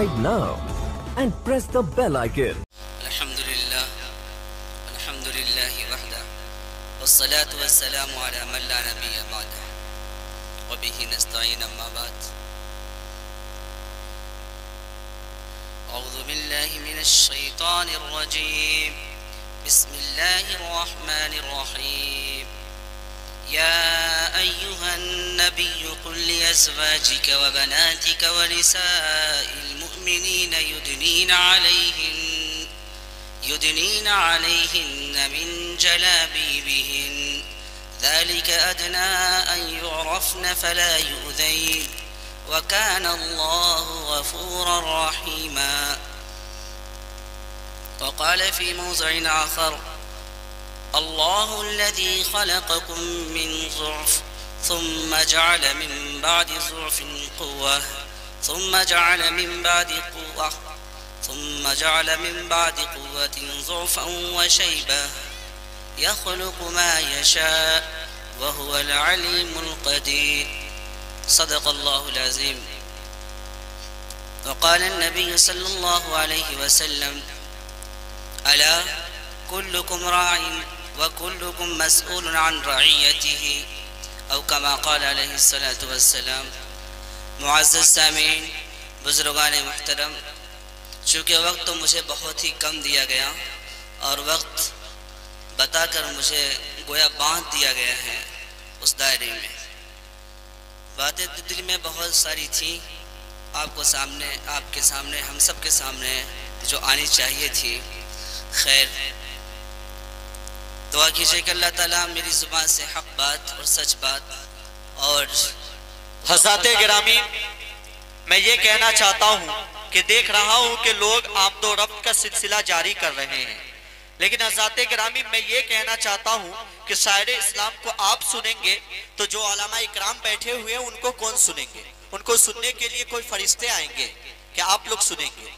subscribe now and press the bell icon. Alhamdulillah wahda wassalatu wassalamu ala man la nabiyya ba'da wa bihi nasta'in amma ba'd. A'udhu billahi minash shaitanir rajim. Bismillahir rahmanir rahim. يا أيها النبي قل لأزواجك وبناتك ونساء المؤمنين يدنين عليهن من جلابيبهن ذلك أدنى أن يعرفن فلا يؤذين وكان الله غفورا رحيما. وقال في موضع آخر: الله الذي خلقكم من ضعف ثم جعل من بعد ضعف قوة ثم جعل من بعد قوة ضعفا وشيبة يخلق ما يشاء وهو العليم القدير. صدق الله العظيم. وقال النبي صلى الله عليه وسلم: ألا كلكم راع وكلكم مسؤول عن رعيته او كما قال علیہ الصلوۃ والسلام. معزز سامعین، بزرگان محترم، چونکہ وقت تو مجھے بہت ہی کم دیا گیا اور وقت بتا کر مجھے گویا باندھ دیا گیا ہے اس دائرے میں. باتیں دل میں بہت ساری تھیں، آپ کے سامنے ہم سب کے سامنے جو آنی چاہیے تھی. خیر، دعا کیجئے کہ اللہ تعالیٰ میری زبان سے حق بات اور سچ بات. اور حضرات گرامی، میں یہ کہنا چاہتا ہوں کہ دیکھ رہا ہوں کہ لوگ آمد و رفت کا سلسلہ جاری کر رہے ہیں، لیکن حضرات گرامی میں یہ کہنا چاہتا ہوں کہ شاعر اسلام کو آپ سنیں گے تو جو علماء اکرام بیٹھے ہوئے ہیں ان کو کون سنیں گے؟ ان کو سننے کے لیے کوئی فرشتے آئیں گے کہ آپ لوگ سنیں گے؟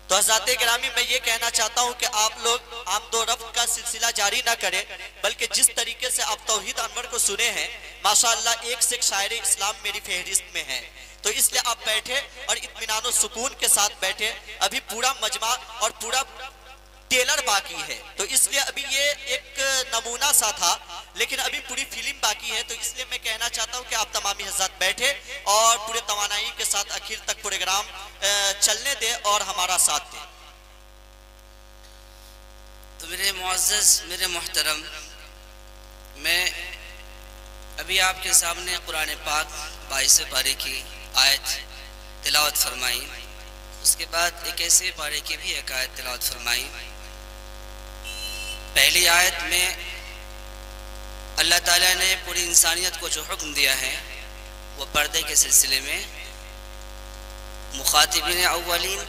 تو حضرات گرامی میں یہ کہنا چاہتا ہوں کہ آپ لوگ آمد و رفت کا سلسلہ جاری نہ کریں، بلکہ جس طریقے سے آپ توحید انور کو سنے ہیں ماشاءاللہ ایک سے ایک شاعر اسلام میری فہرست میں ہے. تو اس لیے آپ بیٹھے اور اطمینان و سکون کے ساتھ بیٹھے. ابھی پورا مجمع اور پورا ٹیلر باقی ہے، تو اس لیے ابھی یہ ایک نمونہ سا تھا، لیکن ابھی پوری فلم باقی ہے. تو اس لیے میں کہنا چاہتا ہوں کہ آپ تمامی حضرات بیٹھے اور پورے توانائی کے ساتھ آخر تک پروگرام چلنے دیں اور ہمارا ساتھ دیں. تو میرے معزز، میرے محترم، میں ابھی آپ کے سامنے قرآن پاک 22 پارے کی آیت تلاوت فرمائی، اس کے بعد ایک ایسے پارے کی بھی ایک آیت تلاوت فرمائی. پہلی آیت میں اللہ تعالیٰ نے پوری انسانیت کو جو حکم دیا ہے وہ پردے کے سلسلے میں مخاطبین اولین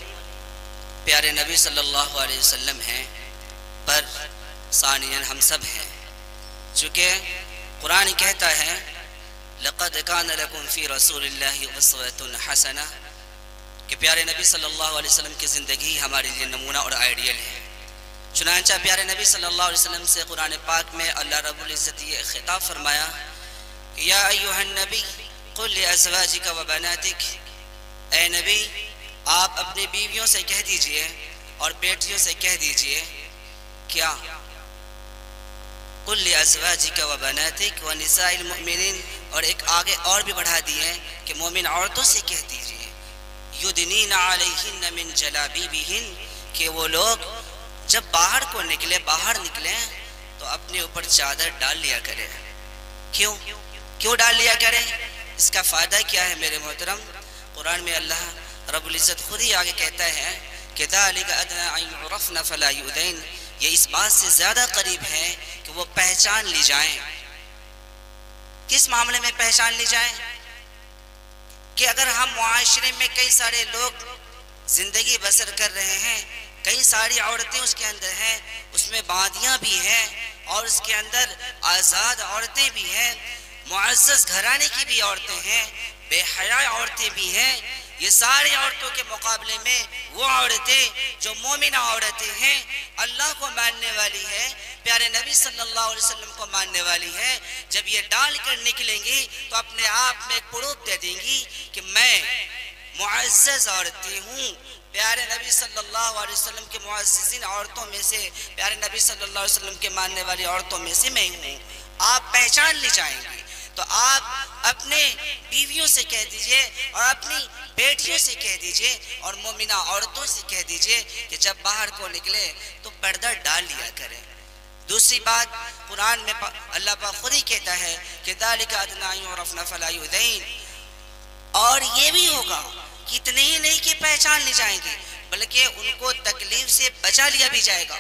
پیارے نبی صلی اللہ علیہ وسلم ہیں، پر ثانیاً ہم سب ہیں. چونکہ قرآن کہتا ہے لَقَدْ كَانَ لَكُمْ فِي رَسُولِ اللَّهِ أُسْوَةٌ حَسَنَةٌ، کہ پیارے نبی صلی اللہ علیہ وسلم کی زندگی ہمارے لیے نمونہ اور آئیڈیل ہے. چنانچہ پیارے نبی صلی اللہ علیہ وسلم سے قرآن پاک میں اللہ رب العزت یہ خطاب فرمایا کہ یا ایھا النبی قل لازواجک وبناتک، اے نبی آپ اپنی بیویوں سے کہہ دیجئے اور بیٹیوں سے کہہ دیجئے. کیا؟ قل لازواجک وبناتک ونساء المؤمنین، اور ایک آگے اور بھی بڑھا دیے کہ مومن عورتوں سے کہہ دیجئے یدنین علیہن من جلابیبہن، کہ وہ لوگ جب باہر نکلیں تو اپنے اوپر چادر ڈال لیا کریں. کیوں ڈال لیا کریں؟ اس کا فائدہ کیا ہے میرے محترم؟ قرآن میں اللہ رب العزت خود ہی آگے کہتا ہے کہ ذَلِكَ أَدْنَىٰ أَن يُعْرَفْنَ فَلَا يُؤْذَيْنَ، یہ اس بات سے زیادہ قریب ہے کہ وہ پہچان لی جائیں. کس معاملے میں پہچان لی جائیں؟ کہ اگر ہم معاشرے میں کئی سارے لوگ زندگی بسر کر رہے ہیں، کئی ساری عورتیں اس کے اندر ہیں، اس میں باندیاں بھی ہیں اور اس کے اندر آزاد عورتیں بھی ہیں، معزز گھرانے کی بھی عورتیں ہیں، بے حیا عورتیں بھی ہیں. یہ ساری عورتوں کے مقابلے میں وہ عورتیں جو مومنہ عورتیں ہیں، اللہ کو ماننے والی ہے، پیارے نبی صلی اللہ علیہ وسلم کو ماننے والی ہے، جب یہ ڈال کر نکلیں گی تو اپنے آپ میں ایک پروف دے دیں گی کہ میں معزز عورتیں ہوں، پیارے نبی صلی اللہ علیہ وسلم کے معززین عورتوں میں سے، پیارے نبی صلی اللہ علیہ وسلم کے ماننے والی عورتوں میں سے میں ہوں، آپ پہچان لی جائیں گے۔ تو آپ اپنے بیویوں سے کہہ دیجئے اور اپنی بیٹیوں سے کہہ دیجئے اور مومنہ عورتوں سے کہہ دیجئے کہ جب باہر کو نکلے تو پردہ ڈال لیا کریں۔ دوسری بات، قرآن میں اللہ پاک خود ہی کہتا ہے کہ ذَلِكَ أَدْنَىٰ أَن يُعْرَفْنَ فَلَا يُؤْذَيْنَ، اور یہ بھی ہوگا کہ اتنے ہی نہیں کہ پہچان لی جائیں گے بلکہ ان کو تکلیف سے بچا لیا بھی جائے گا۔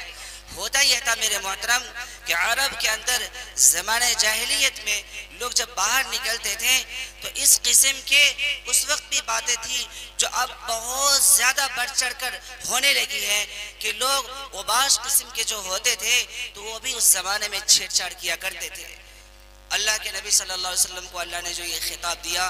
ہوتا یہ تھا میرے محترم کہ عرب کے اندر زمانہ جاہلیت میں لوگ جب باہر نکلتے تھے تو اس قسم کے اس وقت بھی باتیں تھی جو اب بہت زیادہ بڑھ چڑھ کر ہونے لگی ہے کہ لوگ اوباش قسم کے جو ہوتے تھے تو وہ بھی اس زمانے میں چھیڑ چھاڑ کیا کرتے تھے۔ اللہ کے نبی صلی اللہ علیہ وسلم کو اللہ نے جو یہ خطاب دیا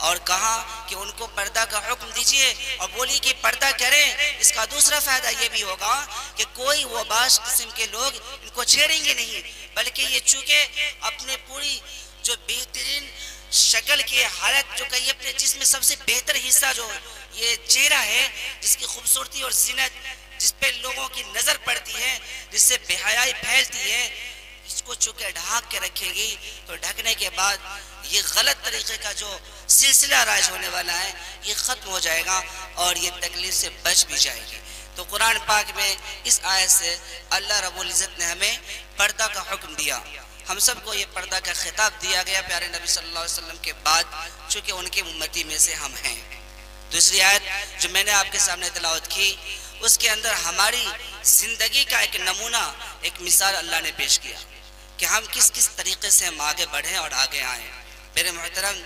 اور کہا کہ ان کو پردہ کا حکم دیجئے اور بولی کہ پردہ کریں، اس کا دوسرا فائدہ یہ بھی ہوگا کہ کوئی وہ باش قسم کے لوگ ان کو چھیڑیں گے نہیں، بلکہ یہ چونکہ اپنے پوری جو بہترین شکل کے حالت جو کہیے اپنے جسم میں سب سے بہتر حصہ جو یہ چہرہ ہے، جس کی خوبصورتی اور زینت جس پہ لوگوں کی نظر پڑتی ہے، جس سے بے حیائی پھیلتی ہے، اس کو چونکہ ڈھانک کے رکھے گی تو ڈھکنے کے بعد یہ غلط طریقے کا جو سلسلہ رائج ہونے والا ہے یہ ختم ہو جائے گا اور یہ تکلیف سے بچ بھی جائے گی۔ تو قرآن پاک میں اس آیت سے اللہ رب العزت نے ہمیں پردہ کا حکم دیا، ہم سب کو یہ پردہ کا خطاب دیا گیا پیارے نبی صلی اللہ علیہ وسلم کے بعد، چونکہ ان کے امتی میں سے ہم ہیں۔ دوسری آیت جو میں نے آپ کے سامنے تلاوت کی اس کے اندر ہماری زندگی کا ایک نمونہ، ایک مثال اللہ نے پیش کیا کہ ہم کس کس طریقے سے ہم آگے بڑھیں اور آگے آئیں۔ میرے محترم،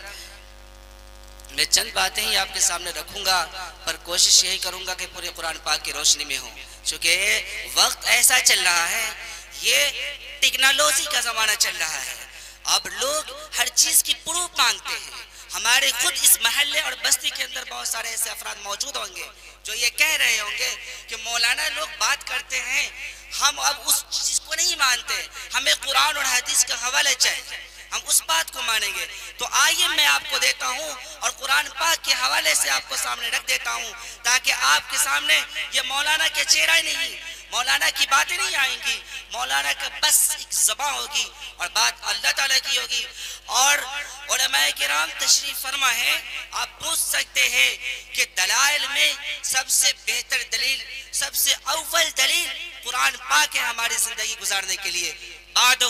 میں چند باتیں ہی آپ کے سامنے رکھوں گا پر کوشش یہی کروں گا کہ پورے قرآن پاک کی روشنی میں ہوں، چونکہ وقت ایسا چل رہا ہے، یہ ٹیکنالوجی کا زمانہ چل رہا ہے، اب لوگ ہر چیز کی پروف مانگتے ہیں۔ ہمارے خود اس محلے اور بستی کے اندر بہت سارے ایسے افراد موجود ہوں گے جو یہ کہہ رہے ہوں گے کہ مولانا لوگ بات کرتے ہیں، ہم اب اس چیز کو نہیں مانتے، ہمیں قرآن اور حدیث کا حوالہ چاہیے، ہم اس بات کو مانیں گے۔ تو آئیے میں آپ کو دیتا ہوں اور قرآن پاک کے حوالے سے آپ کو سامنے رکھ دیتا ہوں تاکہ آپ کے سامنے یہ مولانا کے چہرہ نہیں، مولانا کی باتیں نہیں آئیں گی، مولانا کا بس ایک زبان ہوگی اور بات اللہ تعالیٰ کی ہوگی۔ اور علماء کرام تشریف فرما ہے، آپ پوچھ سکتے ہیں کہ دلائل میں سب سے بہتر دلیل، سب سے اول دلیل قرآن پاک ہے ہماری زندگی گزارنے کے لیے، بعدہ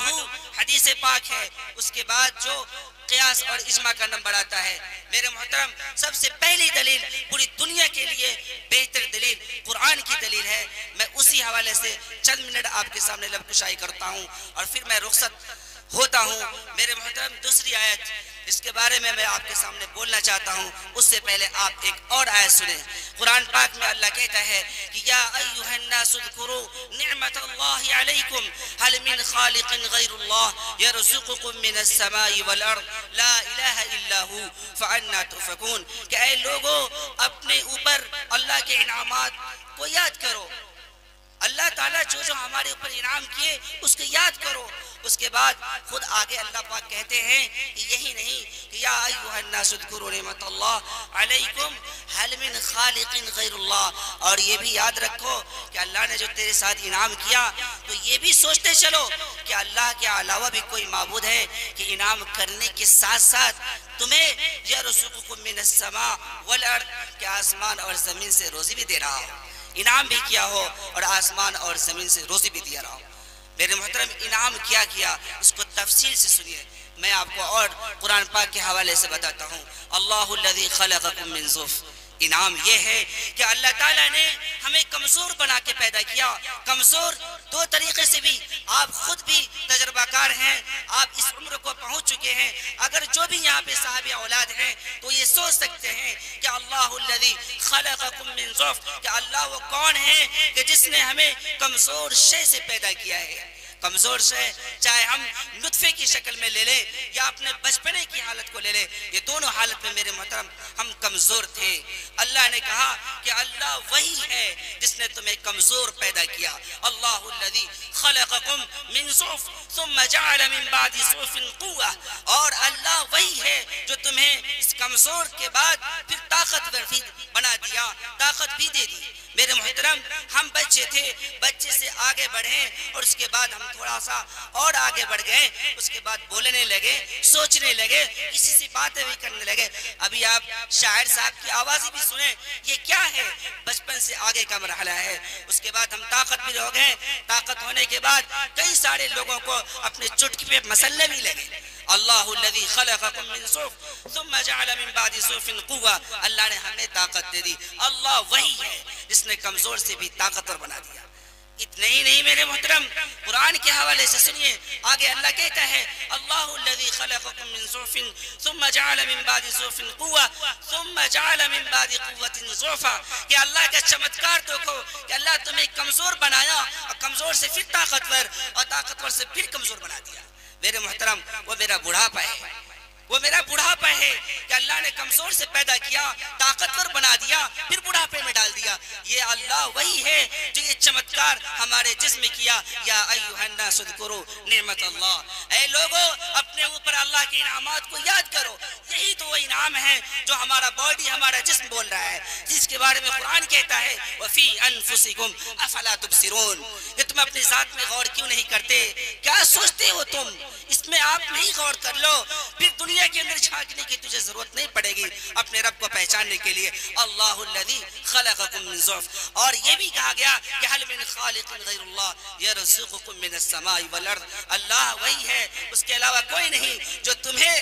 حدیث پاک ہے، اس کے بعد جو قیاس اور اجماع کا نمبر آتا ہے۔ میرے محترم، سب سے پہلی دلیل پوری دنیا کے لیے بہتر دلیل قرآن کی دلیل ہے۔ میں اسی حوالے سے چند منٹ آپ کے سامنے لب کشائی کرتا ہوں اور پھر میں رخصت ہوتا ہوں۔ میرے محترم، دوسری آیت اس کے بارے میں آپ کے سامنے بولنا چاہتا ہوں، اس سے پہلے آپ ایک اور آیت سنیں۔ قرآن پاک میں اللہ کہتا ہے کہ یا ایھا الناس اذکروا نعمت اللہ علیکم هل من خالق غیر اللہ یرزقکم من السماء والارض لا الہ الا ہو فانا تؤفکون، کہ اے لوگو اپنے اوپر اللہ کے انعامات کو یاد کرو، اللہ تعالیٰ جو ہمارے اوپر انعام کیے اس کو یاد کرو۔ اس کے بعد خود آگے اللہ پاک کہتے ہیں کہ یہی نہیں کہ یا ایھا الناس اذکروا نعمت اللہ علیکم هل من خالق غیر اللہ، اور یہ بھی یاد رکھو کہ اللہ نے جو تیرے ساتھ انعام کیا تو یہ بھی سوچتے چلو کہ اللہ کے علاوہ بھی کوئی معبود ہے کہ انعام کرنے کے ساتھ ساتھ تمہیں یرزقکم من السماء والارض، کہ آسمان اور زمین سے روزی بھی دے رہا ہو، انعام بھی کیا ہو اور آسمان اور زمین سے روزی بھی دیا رہا ہو۔ میرے محترم، انعام کیا اس کو تفصیل سے سنیے، میں آپ کو اور قرآن پاک کے حوالے سے بتاتا ہوں۔ اللہ الذی خلقکم من ضعف، انعام یہ ہے کہ اللہ تعالیٰ نے ہمیں کمزور بنا کے پیدا کیا، کمزور دو طریقے سے بھی، آپ خود بھی تجربہ کار ہیں، آپ اس عمر کو پہنچ چکے ہیں، اگر جو بھی یہاں پہ صاحب اولاد ہیں تو یہ سوچ سکتے ہیں کہ اللہ الذی خلقکم من ضعف، کہ اللہ وہ کون ہے کہ جس نے ہمیں کمزور شے سے پیدا کیا ہے۔ کمزور سے، چاہے ہم نطفے کی شکل میں لے لیں یا اپنے بچپنے کی حالت کو لے لیں، یہ دونوں حالت میں میرے محترم ہم کمزور تھے۔ اللہ نے کہا کہ اللہ وہی ہے جس نے تمہیں کمزور پیدا کیا۔ اللہ الذی خلقکم من ضعف ثم جعل من بعد ضعف قوة، اور اللہ وہی ہے جو تمہیں اس کمزور کے بعد پھر طاقتور بھی بنا دیا، طاقت بھی دے دی۔ میرے محترم ہم بچے تھے، بچے سے آگے بڑھے اور اس کے بعد ہم تھوڑا سا اور آگے بڑھ گئے، اس کے بعد بولنے لگے، سوچنے لگے، کسی سے باتیں بھی کرنے لگے۔ ابھی آپ شاعر صاحب کی آوازیں بھی سنیں، یہ کیا ہے؟ بچپن سے آگے کا مرحلہ ہے۔ اس کے بعد ہم طاقت بھی ہو گئے، طاقت ہونے کے بعد کئی سارے لوگوں کو اپنے چٹکی پہ مسلے بھی لگے۔ اللہ الذی خلقکم من ضعف ثم جعل من بعد ضعف قوة، اللہ نے ہمیں طاقت دے دی۔ اللہ وہی ہے جس نے کمزور سے بھی طاقتور بنا دیا۔ اتنے ہی نہیں میرے محترم، قرآن کے حوالے سے سنیے، آگے اللہ کہتا ہے اللہ الذی خلقکم من ضعف ثم جعل من بعد ضعف قوة ثم جعل من بعد قوة ضعفا، کہ اللہ کا چمتکار دیکھو کہ اللہ تمہیں کمزور بنایا اور کمزور سے پھر طاقتور اور طاقتور سے پھر کمزور بنا دیا۔ میرے محترم وہ میرا بڑھاپا ہے، وہ میرا بڑھاپا ہے کہ اللہ نے کمزور سے پیدا کیا، طاقتور بنا دیا، پھر بڑھاپے میں ڈال دیا۔ یہ اللہ وہی ہے جو یہ چمتکار ہمارے جسم میں کیا۔ یا ایھا الناس اذکروا نعمت اللہ، اے لوگو اپنے اوپر اللہ کے انعامات کو یاد کرو۔ یہی تو وہ انعام ہے جو ہمارا باڈی، ہمارا جسم بول رہا ہے، جس کے بارے میں قرآن کہتا ہے وفی انفسکم افلا تبصرون، کہ تم اپنی ذات میں غور کیوں نہیں کرتے؟ کیا سوچتے ہو تم؟ اس میں آپ نہیں غور کر لو، پھر دنیا کے اندر جھانکنے کی تجھے ضرورت نہیں پڑے گی اپنے رب کو پہچاننے کے لیے۔ اللہ الذی خلقکم من ضعف، اور یہ بھی کہا گیا کہ هل من خالق غیر اللہ یرزقکم من السماء والارض، اللہ وہی ہے، اس کے علاوہ کوئی نہیں جو تمہیں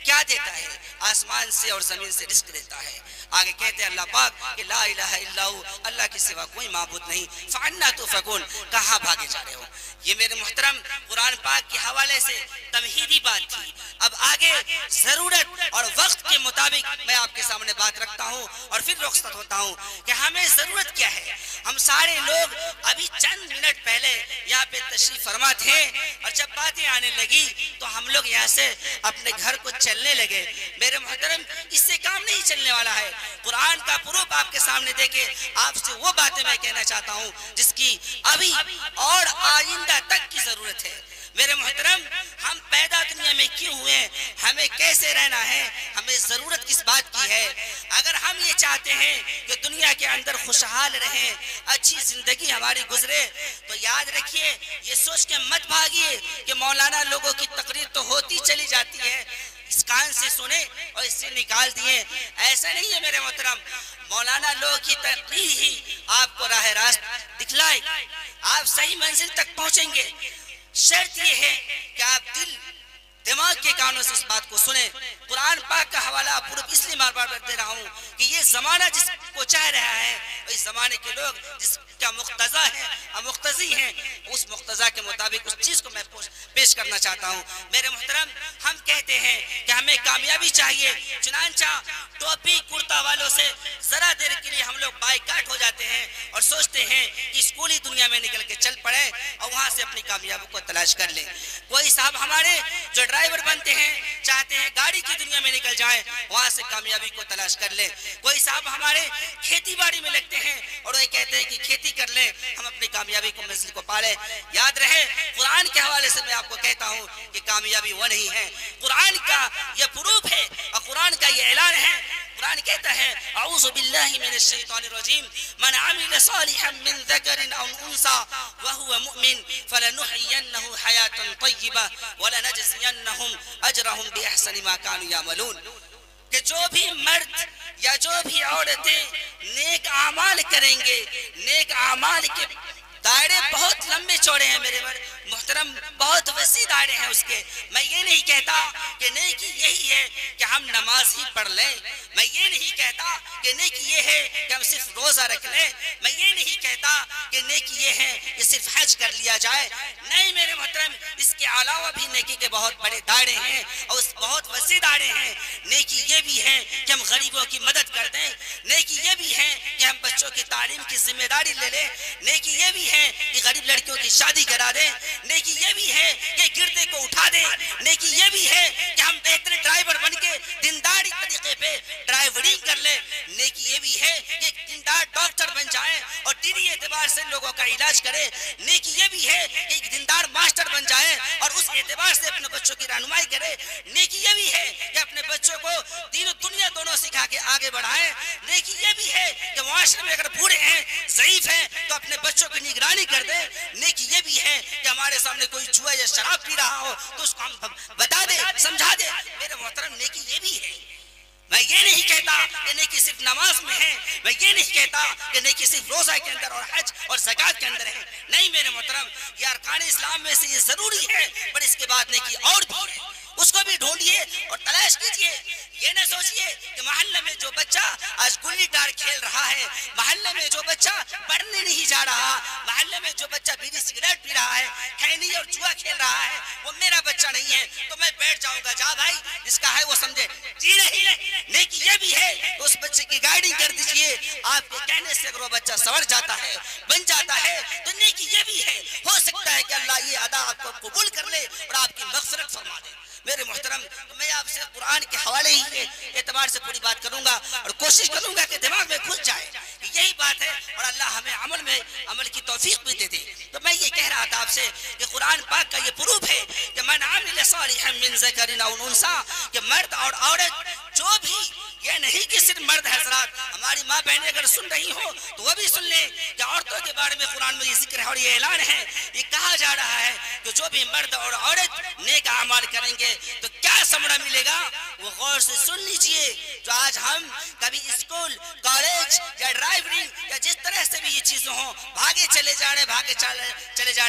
کیا دیتا ہے؟ آسمان سے اور زمین سے رزق دیتا ہے۔ آگے کہتے ہیں اللہ پاک کہ لا الہ الا ہو، اللہ کے سوا کوئی معبود نہیں، فعنا تؤفکون، کہاں بھاگے جا رہے ہو؟ یہ میرے محترم قرآن پاک کے حوالے سے تمہیدی بات تھی۔ اب آگے ضرورت اور وقت کے مطابق میں آپ کے سامنے بات رکھتا ہوں اور پھر رخصت ہوتا ہوں کہ ہمیں ضرورت کیا ہے۔ ہم سارے لوگ ابھی چند منٹ پہلے یہاں پہ تشریف فرما تھے اور جب باتیں آنے لگی تو ہم لوگ یہاں سے اپنے گھر کو چلنے لگے۔ میرے محترم اس سے کام نہیں چلنے والا ہے۔ قرآن کا پروف آپ کے سامنے دیکھے، آپ سے وہ باتیں میں کہنا چاہتا ہوں جس کی ابھی اور آئندہ تک کی ضرورت ہے۔ میرے محترم ہم پیدا دنیا میں کیوں ہوئے، ہمیں کیسے رہنا ہے، ہمیں ضرورت کس بات کی ہے؟ اگر ہم یہ چاہتے ہیں کہ دنیا کے اندر خوشحال رہیں، اچھی زندگی ہماری گزرے، تو یاد رکھیے، یہ سوچ کے مت بھاگیے کہ مولانا لوگوں کی تقریر تو ہوتی چلی جاتی ہے، اس کان سے سنے اور اس سے نکال دیے۔ ایسا نہیں ہے میرے محترم، مولانا لوگوں کی تقریر ہی آپ کو راہ راست دکھلائے، آپ صحیح منزل تک پہنچیں گے۔ شرط یہ ہے کہ آپ دماغ کے کانوں سے اس بات کو سنیں۔ قرآن پاک کا حوالہ پورا اس لیے بار بار دے رہا ہوں کہ یہ زمانہ جس کو چاہ رہا ہے، اس زمانے کے لوگ جس کا مقتضا ہے، مقتضی ہیں، اس مقتضا کے مطابق اس چیز کو میں پیش کرنا چاہتا ہوں۔ میرے محترم ہم کہتے ہیں کہ ہمیں کامیابی چاہیے، چنانچہ ٹوپی کرتا والوں سے ذرا دیر کے لیے ہم لوگ بائیکاٹ ہو جاتے ہیں اور سوچتے ہیں کہ اسکولی دنیا میں نکل کے چل پڑے اور وہاں سے اپنی کامیابی کو تلاش کر لیں۔ کوئی صاحب ہمارے جو ڈرائیور بنتے ہیں چاہتے ہیں گاڑی کی دنیا میں نکل جائیں، وہاں سے کامیابی کو تلاش کر لیں۔ کوئی صاحب ہمارے کھیتی باڑی میں لگتے ہیں اور وہ کہتے ہیں کہ کھیتی کر لیں، ہم اپنی کامیابی کو منزل کو پالیں۔ یاد رہے قرآن کے حوالے سے میں آپ کو کہتا ہوں کہ کامیابی وہ نہیں ہے، قرآن کا یہ پروف ہے اور قرآن کا یہ اعلان ہے۔ قرآن کہتا ہے اعوذ باللہ من الشیطان الرجیم من عمل صالحا من ذکر او انثى وهو مؤمن فلنحيينه حیاتا طیبہ ولنجزینهم اجرهم باحسن ما كانوا يعملون، کہ جو بھی مرد یا جو بھی عورتیں نیک اعمال کریں گے، نیک اعمال کے دائرے بہت لمبے چوڑے ہیں میرے محترم، بہت وسیع دائرے ہیں اس کے۔ میں یہ نہیں کہتا کہ نیکی یہی ہے کہ ہم نماز ہی پڑھ لیں، میں یہ نہیں کہتا کہ نیکی یہ ہے کہ ہم صرف روزہ رکھ لیں، میں یہ نہیں کہتا کہ نیکی یہ ہے کہ صرف حج کر لیا جائے، نہیں میرے محترم، اس کے علاوہ بھی نیکی کے بہت بڑے دائرے ہیں اور اس بہت وسیع دائرے ہیں۔ نیکی یہ بھی ہے کہ ہم غریبوں کی مدد کر دیں، نیکی یہ بھی ہے کہ ہم بچوں کی تعلیم کی ذمہ داری لے لیں، نیکی یہ بھی ہے کہ غریب لڑکیوں کی شادی کرا دیں، نیکی یہ بھی ہے کہ گردے کو اٹھا دیں، نیکی یہ بھی ہے کہ ہم بہتر ڈرائیور بن کے دینداری طریقے پہ ڈرائیورنگ کر لیں، نیکی یہ بھی ہے کہ دیندار ڈاکٹر بن جائیں اور دینی اعتبار سے لوگوں کا علاج کرے، نیکی یہ بھی ہے کہ ایک دیندار ماسٹر بن جائیں اور اس اعتبار سے اپنے بچوں کی رہنمائی کرے، نیکی یہ بھی ہے کہ اپنے بچوں کو دین و دنیا دونوں سکھا کے آگے بڑھائیں، نیکی یہ بھی ہے کہ معاشرے میں اگر بوڑھے ہیں، ضعیف ہیں تو اپنے بچوں کی نگرانی کر دیں، نیکی یہ بھی ہے کہ ہمارے سامنے کوئی جوا یا شراب پی رہا ہو تو اس کو ہم بتا دیں، سمجھا دیں۔ میرے محترم نیکی یہ بھی ہے، میں یہ نہیں کہتا کہ نیکی صرف نماز میں ہے، میں یہ نہیں کہتا کہ نیکی صرف روزہ کے اندر اور حج اور زکوٰۃ کے اندر ہے، نہیں میرے محترم، یہ ارکان اسلام میں سے یہ ضروری ہے، پر اس کے بعد نیکی اور بھی ہے، اس کو بھی ڈھونڈیے اور تلاش کیجئے۔ یہ نہ سوچئے کہ محلے میں جو بچہ آج گلی ڈار کھیل رہا ہے، محلے میں جو بچہ پڑھنے نہیں جا رہا، محلے میں جو بچہ بیڑی سگریٹ پی رہا ہے، کھینی اور جوا کھیل رہا ہے، وہ میرا بچہ نہیں ہے تو میں بیٹھ جاؤں گا، جا بھائی جس کا ہے وہ سمجھے، جی نہیں۔ نیکی یہ بھی ہے تو اس بچے کی گائیڈنگ کر دیجئے، آپ کے کہنے سے اگر وہ بچہ سنور جاتا ہے، بن جاتا ہے تو نیکی یہ بھی ہے، ہو سکتا ہے کہ اللہ یہ ادا آپ کو قبول کر لے اور آپ کی مغفرت فرما دے۔ میرے محترم، میں آپ سے قرآن کے حوالے ہی کے اعتبار سے پوری بات کروں گا اور کوشش کروں گا کہ دماغ میں گھس جائے کہ یہی بات ہے اور اللہ ہمیں عمل کی توفیق بھی دے دے۔ تو میں یہ کہہ رہا تھا آپ سے کہ قرآن پاک کا یہ پروف ہے کہ من عمل صالحا من ذکر او انثی، کہ مرد اور عورت جو بھی، یہ نہیں کہ صرف مرد حضرات، ہماری ماں بہنیں اگر سن رہی ہوں تو وہ بھی سن لیں کہ عورتوں کے بارے میں قرآن میں یہ ذکر ہے اور یہ اعلان ہے، یہ کہا جا رہا ہے کہ جو بھی مرد اور عورت نیک اعمال کریں گے تو کیا ثمرہ ملے گا، وہ غور سے سن لیجئے۔ جو آج ہم کبھی اسکول، کالج یا ڈرائیورنگ یا جس طرح سے بھی یہ چیزیں ہوں، بھاگے چلے جا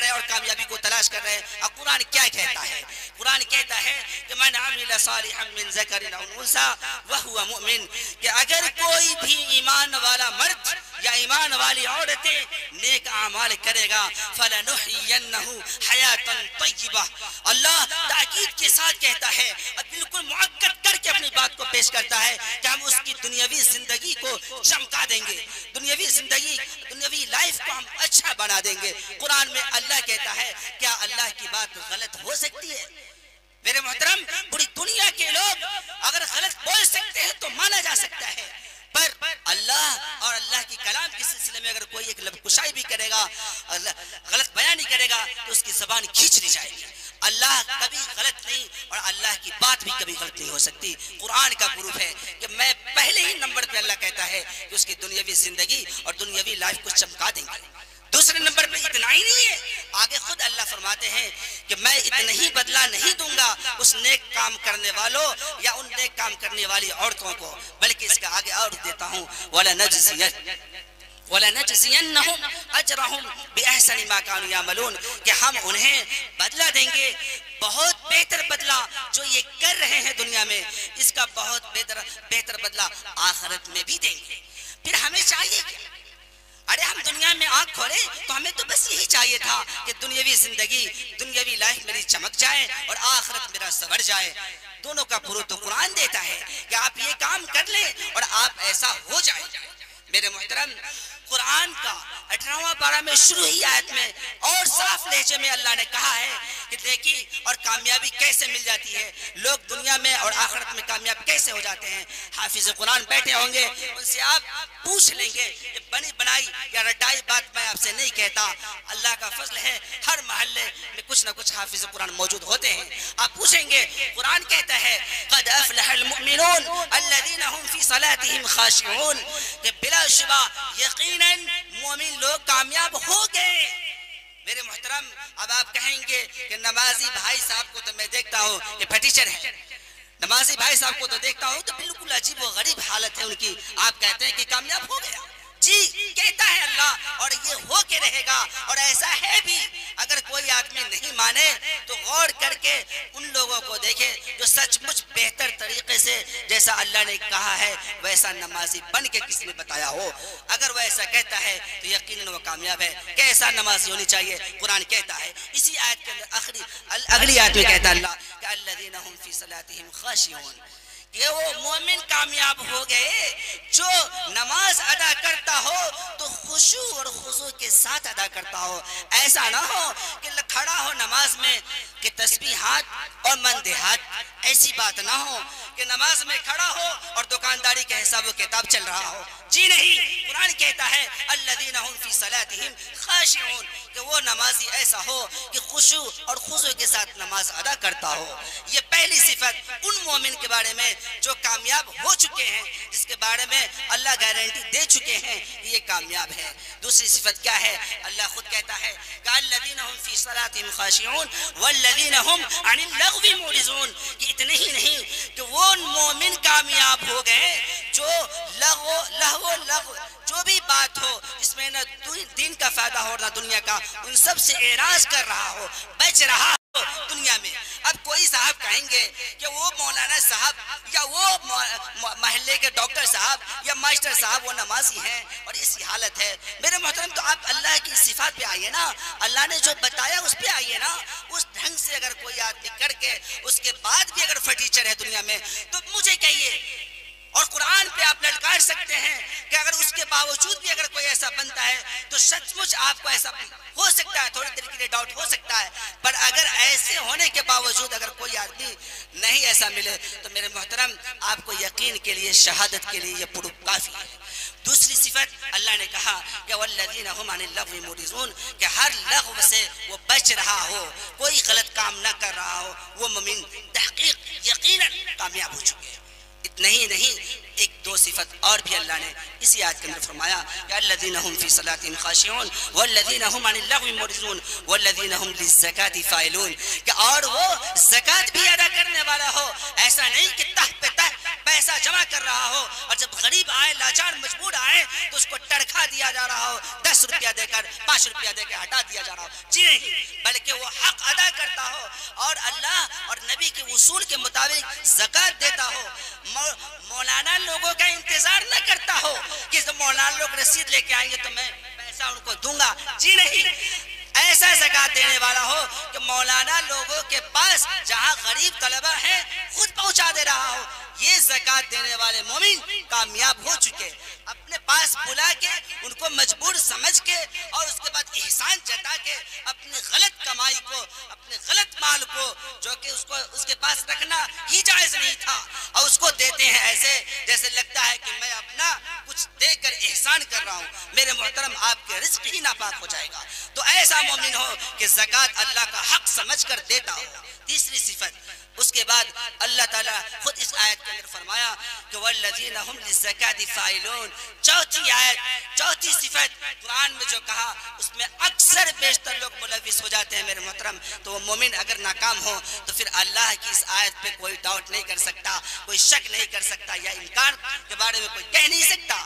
رہے اور کامیابی کو تلاش کر رہے ہیں، اور قرآن کیا کہتا ہے؟ قرآن کہتا ہے کہ من عمل صالحا من ذکر او انثی وهو مؤمن، کہ اگر کوئی بھی ایمان والا مرد یا ایمان والی عورتیں نیک اعمال کرے گا فلنحینہ حیاتا طیبہ، اللہ تاکید کے ساتھ کہتا ہے اور بالکل مؤکد کر کے اپنی بات کو پیش کرتا ہے کہ ہم اس کی دنیاوی زندگی کو چمکا دیں گے، دنیاوی لائف کو ہم اچھا بنا دیں گے۔ قرآن میں اللہ کہتا ہے، کیا اللہ کی بات غلط ہو سکتی ہے؟ میرے محترم، پوری دنیا کے لوگ اگر غلط بول سکتے ہیں تو مانا جا سکتا ہے، پر اللہ اور اللہ کی کلام کے سلسلے میں اگر کوئی ایک لفظ کشائی بھی کرے گا، غلط بیان نہیں کرے گا تو اس کی زبان کھینچ لی جائے گی۔ اللہ کبھی غلط نہیں اور اللہ کی بات بھی کبھی غلط نہیں ہو سکتی۔ قرآن کا پروف ہے کہ میں پہلے ہی نمبر پہ اللہ کہتا ہے کہ اس کی دنیاوی زندگی اور دنیاوی لائف کو چمکا دیں گے۔ دوسرے نمبر پہ اتنا ہی نہیں ہے، آگے خود اللہ فرماتے ہیں کہ میں اتنا ہی بدلہ نہیں دوں گا اس نیک کام کرنے والوں یا ان نیک کام کرنے والی عورتوں کو، بلکہ اس کا آگے اور دیتا ہوں وَلَنَجْزِيَنَّهُمْ أَجْرَهُمْ بِأَحْسَنِ مَا كَانُوا يَعْمَلُونَ، کہ ہم انہیں بدلہ دیں گے، بہت بہتر بدلہ جو یہ کر رہے ہیں دنیا میں، اس کا بہت بہتر بدلہ آخرت میں بھی دیں گے۔ پھر ہمیں چاہیے کہ ارے ہم دنیا میں آنکھ کھولے تو ہمیں تو بس یہی چاہیے تھا کہ دنیاوی زندگی، دنیاوی لائف میری چمک جائے اور آخرت میرا سنور جائے۔ دونوں کا پروف تو قرآن دیتا ہے کہ آپ یہ کام کر لیں اور آپ ایسا ہو جائے۔ میرے محترم، قرآن کا 18واں پارہ میں شروع ہی آیت میں اور صاف لہجے میں اللہ نے کہا ہے کہ نیکی اور کامیابی کیسے مل جاتی ہے، لوگ دنیا میں اور آخرت میں کامیاب کیسے ہو جاتے ہیں۔ حافظ قرآن بیٹھے ہوں گے، ان سے آپ پوچھ لیں گے، یہ بنی بنائی یا رٹائی بات میں آپ سے نہیں کہتا، اللہ کا فضل ہے ہر محلے میں کچھ نہ کچھ حافظ قرآن موجود ہوتے ہیں۔ آپ پوچھیں گے، قرآن کہتا ہے قد افلح المؤمنون الذین هم فی صلاتهم خاشعون، کہ بلا شبہ یقیناً مومن لوگ کامیاب ہو گئے۔ میرے محترم، اب آپ کہیں گے کہ نمازی بھائی صاحب کو تو میں دیکھتا ہوں یہ پٹیشن ہے، نمازی بھائی صاحب کو تو دیکھتا ہوں تو بالکل عجیب و غریب حالت ہے ان کی، آپ کہتے ہیں کہ کامیاب ہو گیا۔ جی کہتا ہے اللہ اور یہ ہو کے رہے گا، اور ایسا ہے بھی۔ اگر کوئی آدمی نہیں مانے تو غور کر کے ان لوگوں کو دیکھے جو سچ مچ بہتر طریقے سے جیسا اللہ نے کہا ہے ویسا نمازی بن کے کسی نے بتایا ہو، اگر وہ ایسا کہتا ہے تو یقیناً وہ کامیاب ہے۔ کیسا نمازی ہونی چاہیے؟ قرآن کہتا ہے اسی آیت کے اندر اگلی آیت میں کہتا ہے اللہ کہ الذین هم فی صلاتهم خاشعون، کہ وہ مومن کامیاب ہو گئے جو نماز ادا کرتا ہو تو خشوع اور خضوع کے ساتھ ادا کرتا ہو. ایسا نہ ہو کہ کھڑا ہو نماز میں کہ تسبیحات اور مندحات. ایسی بات نہ ہو کہ نماز میں کھڑا ہو اور دکانداری کا حساب و کتاب چل رہا ہو. جی نہیں، قرآن کہتا ہے الذین هم فی صلاتہم خاشعون، کہ وہ نمازی ایسا ہو کہ خشوع اور خضوع کے ساتھ نماز ادا کرتا ہو. یہ پہلی صفت ان مومن کے بارے میں جو کامیاب ہو چکے ہیں، جس کے بارے میں اللہ گارنٹی دے چکے ہیں کہ یہ کامیاب ہے. دوسری صفت کیا ہے؟ اللہ خود کہتا ہے کہ الذین هم فی صلاتہم خاشعون والذین هم عن اللغو معرضون، کہ اتنے ہی نہیں کہ وہ مومن کامیاب ہو گئے جو لغو جو بھی بات ہو اس میں نہ دین کا فائدہ ہو نہ دنیا کا، ان سب سے اعراض کر رہا ہو، بچ رہا ہو دنیا میں. اب کوئی صاحب کہیں گے کہ وہ مولانا صاحب یا وہ محلے کے ڈاکٹر صاحب یا ماسٹر صاحب وہ نمازی ہیں اور اسی حالت ہے. میرے محترم، تو آپ اللہ کی صفات پہ آئیے نا، اللہ نے جو بتایا اس پہ آئیے نا. اس ڈھنگ سے اگر کوئی آدمی کر کے اس کے بعد بھی اگر فرٹیچر ہے دنیا میں تو مجھے کہیے. اور قرآن پہ آپ للکار سکتے ہیں کہ اگر اس کے باوجود بھی اگر کوئی ایسا بنتا ہے تو سچ مچ آپ کو ایسا ہو سکتا ہے، تھوڑی دیر کے لیے ڈاؤٹ ہو سکتا ہے، پر اگر ایسے ہونے کے باوجود اگر کوئی آدمی نہیں ایسا ملے تو میرے محترم آپ کو یقین کے لیے، شہادت کے لیے یہ پروف کافی ہے. دوسری صفت اللہ نے کہا کہ والذین هم عن اللغو معرضون، کہ ہر لغو سے وہ بچ رہا ہو، کوئی غلط کام نہ کر رہا ہو. وہ مومن تحقیق یقیناً کامیاب ہو چکے ہیں. اتنا ہی نہیں، ایک دو صفت اور بھی اللہ نے اسی آیت کے اندر فرمایا کہ الذین هم فی صلاتہم خاشعون والذین هم عن اللغو معرضون والذین هم للزکاۃ فاعلون، کہ اور وہ زکات بھی ادا کرنے والا ہو. ایسا نہیں کہ تہ پہ تہ پیسہ جمع کر رہا ہو اور جب غریب آئے، لاچار مجبور آئے تو اس کو تڑکھا دیا جا رہا ہو، 10 روپیہ دے کر 5 روپیہ دے کے ہٹا دیا جا رہا ہو. جی نہیں، بلکہ وہ حق ادا کرتا ہو اور اللہ اور نبی کے اصول کے مطابق زکات دیتا ہو. مولانا لوگوں کا انتظار نہ کرتا ہو کہ مولانا لوگ رسید لے کے آئیں گے تو میں پیسہ ان کو دوں گا. جی نہیں، ایسا زکات دینے والا ہو کہ مولانا لوگوں کے پاس جہاں غریب طلبہ ہیں خود پہنچا دے رہا ہو. یہ زکات دینے والے مومن کامیاب ہو چکے. اپنے پاس بلا کے ان کو مجبور سمجھ کے اور اس کے بعد احسان جتا کے اپنی غلط کمائی کو، اپنے غلط مال کو جو کہ اس کے پاس رکھنا ہی جائز نہیں تھا، اور اس کو دیتے ہیں ایسے جیسے لگتا ہے کہ میں اپنا کچھ دے کر احسان کر رہا ہوں. میرے محترم، آپ کے رزق ہی ناپاک ہو جائے گا. تو ایسا مومن ہو کہ زکات اللہ کا حق سمجھ کر دیتا ہو. تیسری صفت اس کے بعد اللہ تعالیٰ خود اس آیت کے اندر فرمایا کہ والذین هم للزکاۃ فاعلون. چوتھی آیت، چوتھی صفت قرآن میں جو کہا اس میں اکثر بیشتر لوگ ملوث ہو جاتے ہیں. میرے محترم، تو وہ مومن اگر ناکام ہو تو پھر اللہ کی اس آیت پہ کوئی ڈاؤٹ نہیں کر سکتا، کوئی شک نہیں کر سکتا، یا انکار کے بارے میں کوئی کہہ نہیں سکتا.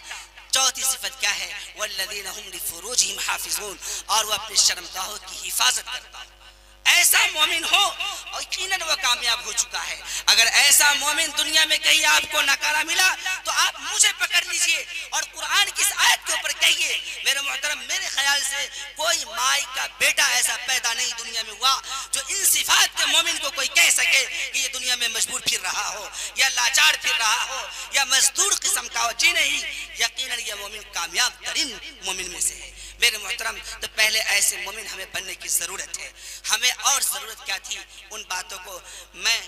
چوتھی صفت کیا ہے؟ والذین هم لفروجہم حافظون، اور وہ اپنے شرمگاہوں کی حفاظت کرتا ہو. ایسا مومن ہو اور یقیناً وہ کامیاب ہو چکا ہے. اگر ایسا مومن دنیا میں کہیں آپ کو ناکارہ ملا تو آپ مجھے پکڑ لیجئے اور قرآن کی اس آیت کے اوپر کہیے. میرے محترم، میرے خیال سے کوئی مائی کا بیٹا ایسا پیدا نہیں دنیا میں ہوا جو ان صفات کے مومن کو کوئی کہہ سکے کہ یہ دنیا میں مجبور پھر رہا ہو یا لاچار پھر رہا ہو یا مزدور قسم کا ہو. جی نہیں، یقیناً یہ مومن کامیاب ترین مومن میں سے ہے. میرے محترم، تو پہلے ایسے مومن ہمیں بننے کی ضرورت ہے. ہمیں اور ضرورت کیا تھی؟ ان باتوں کو میں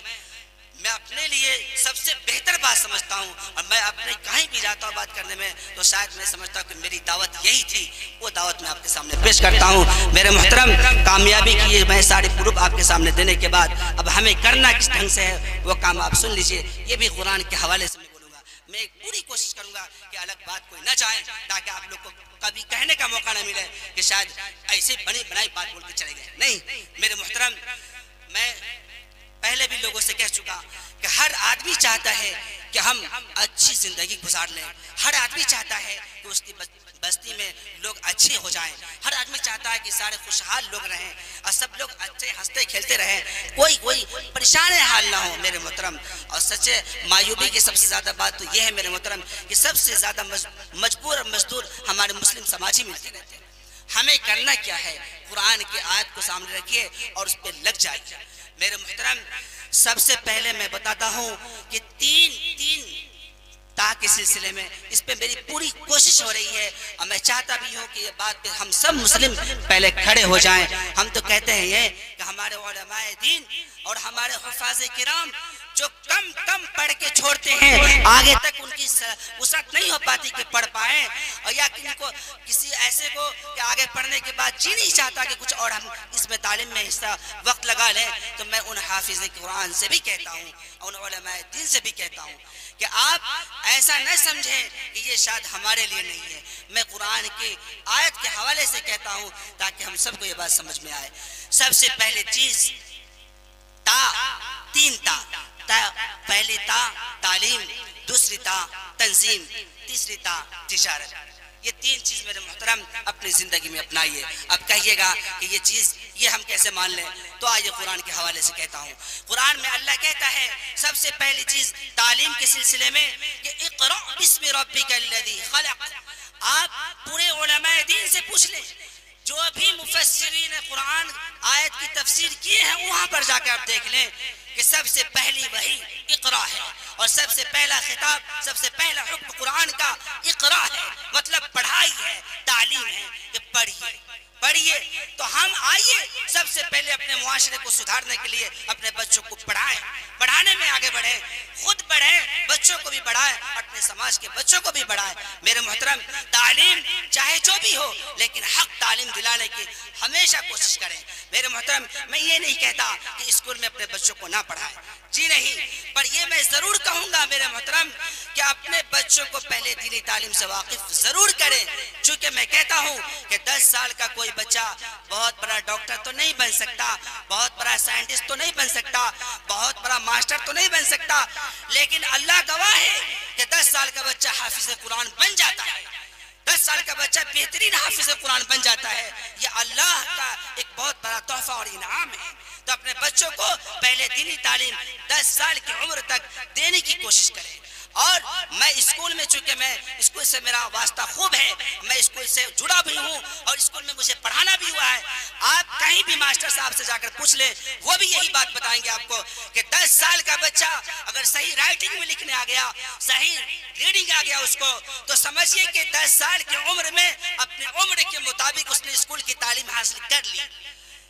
اپنے لیے سب سے بہتر بات سمجھتا ہوں، اور میں اپنے کہیں بھی جاتا ہوں بات کرنے میں تو شاید میں سمجھتا ہوں کہ میری دعوت یہی تھی. وہ دعوت میں آپ کے سامنے پیش کرتا ہوں. میرے محترم، کامیابی کی یہ میں سارے پروف آپ کے سامنے دینے کے بعد اب ہمیں کرنا کس ڈھنگ سے ہے وہ کام آپ سن لیجئے. یہ بھی قرآن کے حوالے سے میں ایک پوری کوشش کروں گا کہ الگ بات کوئی نہ جائے تاکہ آپ لوگ کو کبھی کہنے کا موقع نہ ملے کہ شاید ایسے بنی بنائی بات بول کے چلے گئے. نہیں میرے محترم، میں پہلے بھی لوگوں سے کہہ چکا کہ ہر آدمی چاہتا ہے کہ ہم اچھی زندگی گزار لیں. ہر آدمی چاہتا ہے کہ اس کی بستی میں لوگ اچھے ہو جائیں. ہر آدمی چاہتا ہے کہ سارے خوشحال لوگ رہیں اور سب لوگ اچھے ہنستے کھیلتے رہیں، کوئی پریشان حال نہ ہو. میرے محترم، اور سچے مایوبی کی سب سے زیادہ بات تو یہ ہے میرے محترم کہ سب سے زیادہ مجبور اور مزدور ہمارے مسلم سماج ہی ملتے رہتے ہیں. ہمیں کرنا کیا ہے؟ قرآن کی آیت کو سامنے رکھیے اور اس پہ لگ جائیے. میرے محترم سب سے پہلے میں بتاتا ہوں کہ تین تا کے سلسلے میں اس پہ میری پوری کوشش ہو رہی ہے اور میں چاہتا بھی ہوں کہ یہ بات پہ ہم سب مسلم پہلے کھڑے ہو جائیں. ہم تو کہتے ہیں یہ کہ ہمارے علماء دین اور ہمارے حفاظ کرام جو کم پڑھ کے چھوڑتے ہیں آگے تک ان کی وسعت نہیں ہو پاتی کہ پڑھ پائیں, اور یا کسی ایسے کو کہ آگے پڑھنے کے بعد جی نہیں چاہتا کہ کچھ اور ہم اس میں تعلیم میں حصہ وقت لگا لیں. تو میں ان حافظ قرآن سے بھی کہتا ہوں, ان علماء دین سے بھی کہتا ہوں کہ آپ ایسا نہ سمجھیں کہ یہ شاید ہمارے لیے نہیں ہے. میں قرآن کی آیت کے حوالے سے کہتا ہوں تاکہ ہم سب کو یہ بات سمجھ میں آئے. سب سے پہلے چیز تین تا, پہلی تا تعلیم, دوسری تا تنظیم, تیسری تا تجارت. یہ تین چیز میرے محترم اپنی زندگی میں اپنائیے. اب کہیے گا کہ یہ چیز یہ ہم کیسے مان لیں, تو آئیے قرآن کے حوالے سے کہتا ہوں. قرآن میں اللہ کہتا ہے سب سے پہلی چیز تعلیم کے سلسلے میں کہ اقرأ بسم ربک الذی خلق. آپ پورے علماء دین سے پوچھ لیں, جو بھی مفسرین قرآن آیت کی تفسیر کیے ہیں وہاں پر جا کے آپ دیکھ لیں کہ سب سے پہلی وحی اقرا ہے, اور سب سے پہلا خطاب, سب سے پہلا حکم قرآن کا اقرا ہے, مطلب پڑھائی ہے, تعلیم ہے کہ پڑھیے. تو ہم آئیے سب سے پہلے اپنے معاشرے کو سدھارنے کے لیے اپنے بچوں کو پڑھائیں, پڑھانے میں آگے بڑھیں, خود بڑھیں, بچوں کو بھی بڑھائیں, اپنے سماج کے بچوں کو بھی بڑھائیں. میرے محترم تعلیم چاہے جو بھی ہو لیکن حق تعلیم دلانے کی ہمیشہ کوشش کریں. میرے محترم میں یہ نہیں کہتا کہ اسکول میں اپنے بچوں کو نہ پڑھائیں, جی نہیں, پر یہ میں ضرور کہوں گا میرے محترم کہ اپنے بچوں کو پہلے دینی تعلیم سے واقف ضرور کریں. چونکہ میں کہتا ہوں کہ 10 سال کا کوئی بچہ بہت بڑا ڈاکٹر تو نہیں بن سکتا, بہت بڑا سائنٹسٹ تو نہیں بن سکتا, بہت بڑا ماسٹر تو نہیں بن سکتا, لیکن اللہ گواہ ہے کہ 10 سال کا بچہ حافظ قرآن بن جاتا ہے, 10 سال کا بچہ بہترین حافظ قرآن بن جاتا ہے. یہ اللہ کا ایک بہت بڑا تحفہ اور انعام ہے. تو اپنے بچوں کو پہلے دینی تعلیم 10 سال کی عمر تک دینے کی کوشش کریں. اور میں اسکول میں, چونکہ میں اسکول سے میرا واسطہ خوب ہے, میں اسکول سے جڑا بھی ہوں اور اسکول میں مجھے پڑھانا بھی ہوا ہے. آپ کہیں بھی ماسٹر صاحب سے جا کر پوچھ لیں, وہ بھی یہی بات بتائیں گے آپ کو کہ 10 سال کا بچہ اگر صحیح رائٹنگ میں لکھنے آ گیا, صحیح ریڈنگ آ گیا اس کو, تو سمجھیے کہ 10 سال کی عمر میں اپنے عمر کے مطابق اس نے اسکول کی تعلیم حاصل کر لی.